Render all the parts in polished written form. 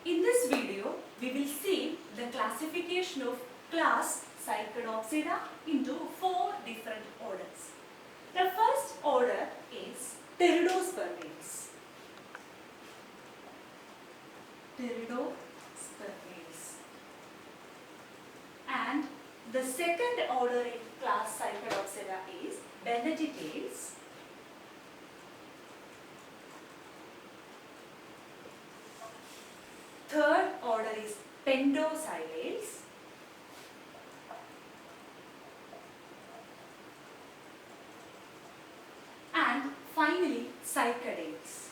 In this video, we will see the classification of class Psychedopsida into 4 different orders. The first order is Pteridospermes. Pteridospermes. And the second order in class Psychedopsida is Benedictales. Third order is Pendosilales. And finally, Cycadales.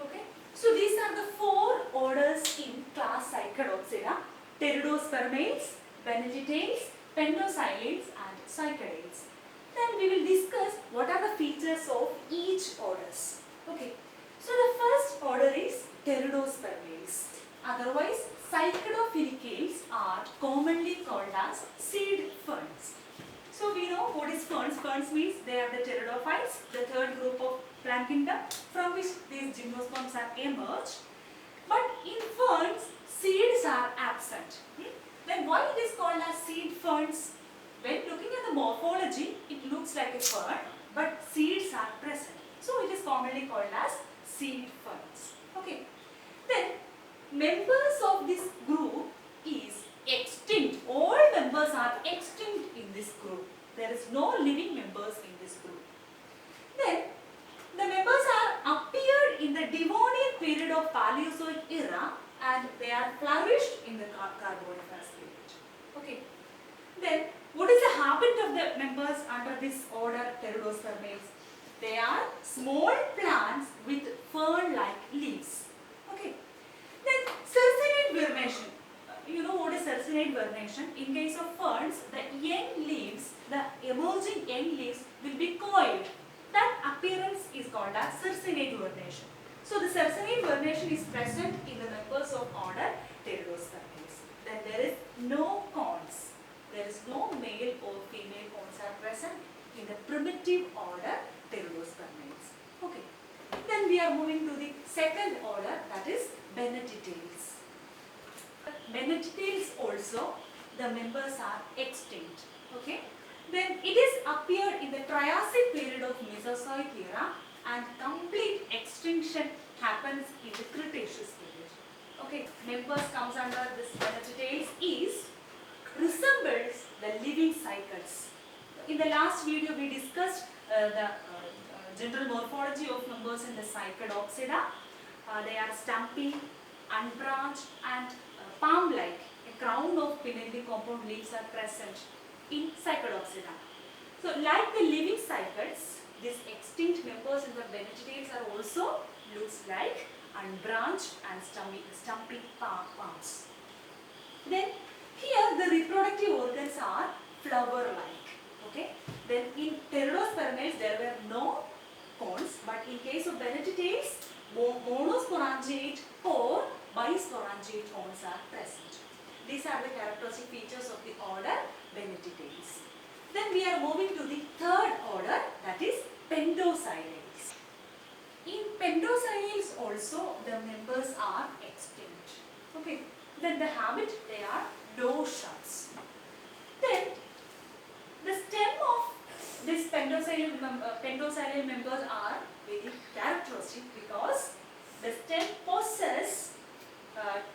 Okay, so these are the 4 orders in class Psychedopsida: Pteridospermes, Benedictales, Pendosilales and Cycadales. Then we will discuss what are the features of each orders. Okay, so the first order is Pteridospermes. Otherwise, Cycadophylicales are commonly called as seed ferns. So we know what is ferns. Ferns means they are the pteridophytes, the third group of plant kingdom from which these gymnosperms have emerged. But in ferns, seeds are absent. Then why it is called as seed ferns? When looking at the morphology, it looks like a fern, but seeds are present. So it is commonly called as seed ferns. Okay. Then members of this group is extinct. All members are extinct in this group. There is no living members in this group. Then the members are appeared in the Devonian period of Paleozoic era and they are flourished in the Carboniferous period. Okay. Then what is the habit of the members under this order Pteridospermes? They are small plants with fern-like leaves. Okay. Then cercinate vernation. You know what is cercinate vernation? In case of ferns, the young leaves, the emerging young leaves will be coiled. That appearance is called as cercinate vernation. So the cercinate vernation is present in the members of order Pteridospermes. Then there is no cones. There is no male or female cones are present in the primitive order Pteridospermes. Okay. Then we are moving to the second order, that is Benedictales. Benedictales also, the members are extinct. Okay. Then it is appeared in the Triassic period of Mesozoic era and complete extinction happens in the Cretaceous period. Okay. Members comes under this Benedictales is resembles the living cycles. In the last video we discussed the general morphology of members in the Psychedopsida. They are stumpy, unbranched and palm-like. A crown of pinnately compound leaves are present in Psychedopsida. So like the living cycles, these extinct members in the Benedictales are also looks like unbranched and stumpy palms. Then here the reproductive organs are flower-like. Okay. Then in Pteridospermes there were no cones, but in case of Benedictales, monosporangiate or bisporangiate cones are present. These are the characteristic features of the order Benedictales. Then we are moving to the third order, that is Pendosilales. In Pendosilales also the members are extinct. Okay. Then the habit, they are door shuts. Then the stem of this pendosilal members are very characteristic because the stem possesses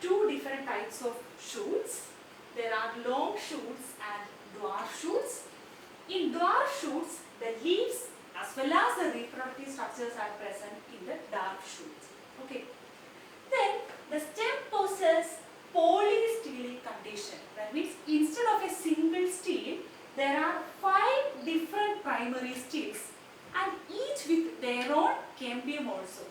2 different types of shoots. There are long shoots and dwarf shoots. In dwarf shoots, the leaves as well as the reproductive structures are present in the dark shoots. Okay. Then the stem possesses polystelic condition. That means instead of a single stele, there are 5 different primary steles and each with their own cambium also.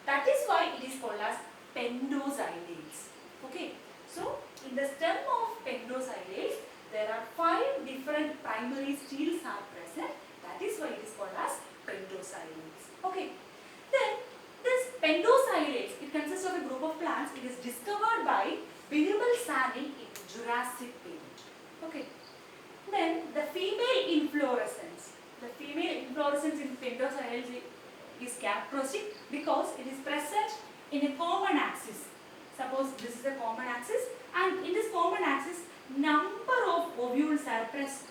That is why it is called as Pendosilales. Okay. So in the stem of Pendosilales, there are 5 different primary steles are present. That is why it is called as Pendosilales. Okay. Then this Pendosilales, it consists of a group of plants. It is discovered by Birubal Sani in Jurassic period. Okay. Then the female inflorescence. The female inflorescence in Pendosilales is characteristic because it is present in a common axis. Suppose this is a common axis, and in this common axis number of ovules are present.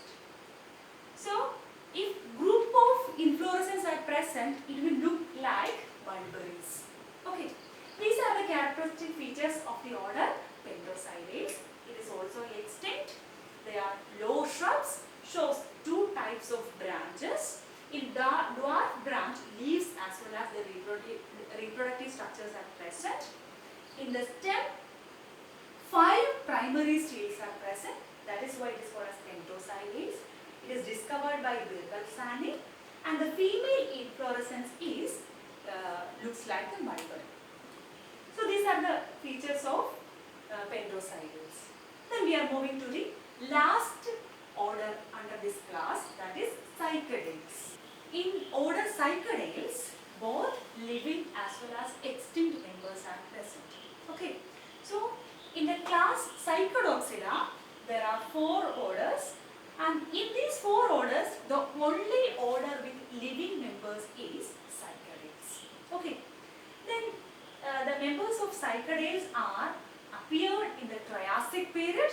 So if group of inflorescences are present, it will look like mulberries. Okay, these are the characteristic features of the order Pentosidales. It is also extinct. They are low shrubs, shows two types of branches. In the dwarf branch, leaves as well as the reproductive structures are present. In the stem, 5 primary stels are present. That is why it is called as Pentosidales. It is discovered by Birkelsani, and the female inflorescence is looks like the mulberry. So these are the features of Pentosidales. Then we are moving to the last order under this class, that is Cycadales. In order Cycadales, both living as well as extinct members are present. Okay, so in the class Cycadopsida, there are 4 orders, and in these 4 orders, the only order with living members is Cycadales. Okay, then the members of Cycadales are appeared in the Triassic period,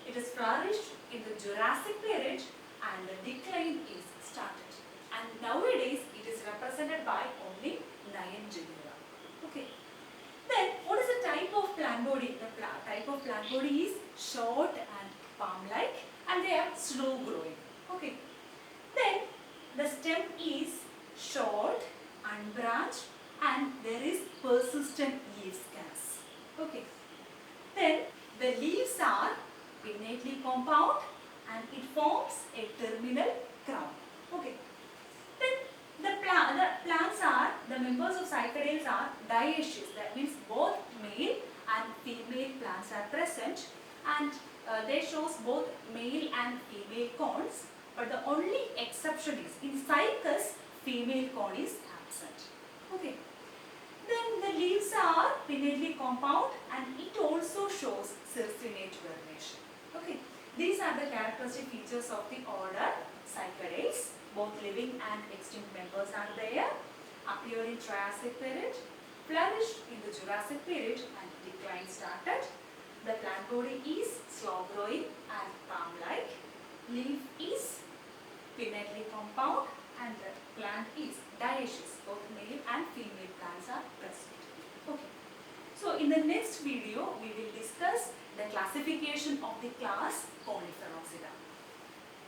it is flourished in the Jurassic period, and the decline is started. And nowadays it is represented by only 9 genera. Okay. Then what is the type of plant body? The type of plant body is short and palm-like, and they are slow growing. Okay. Then the stem is short, unbranched, and there is persistent leaf scales. Okay. Then the leaves are pinnately compound and it forms a terminal crown. Okay. Then the plants are, the members of Cycadales are dioecious. That means both male and female plants are present, and they shows both male and female cones. But the only exception is in Cycas, female cone is absent. Okay. Then the leaves are pinnately compound and it also shows circinate vernation. Okay. These are the characteristic features of the order Cycadales. Both living and extinct members are there. Appeared in Triassic period, flourished in the Jurassic period, and decline started. The plant body is slow growing and palm-like. Leaf is pinnately compound and the plant is dioecious. Both male and female plants are present. Okay. So in the next video, we will discuss the classification of the class Coniferopsida.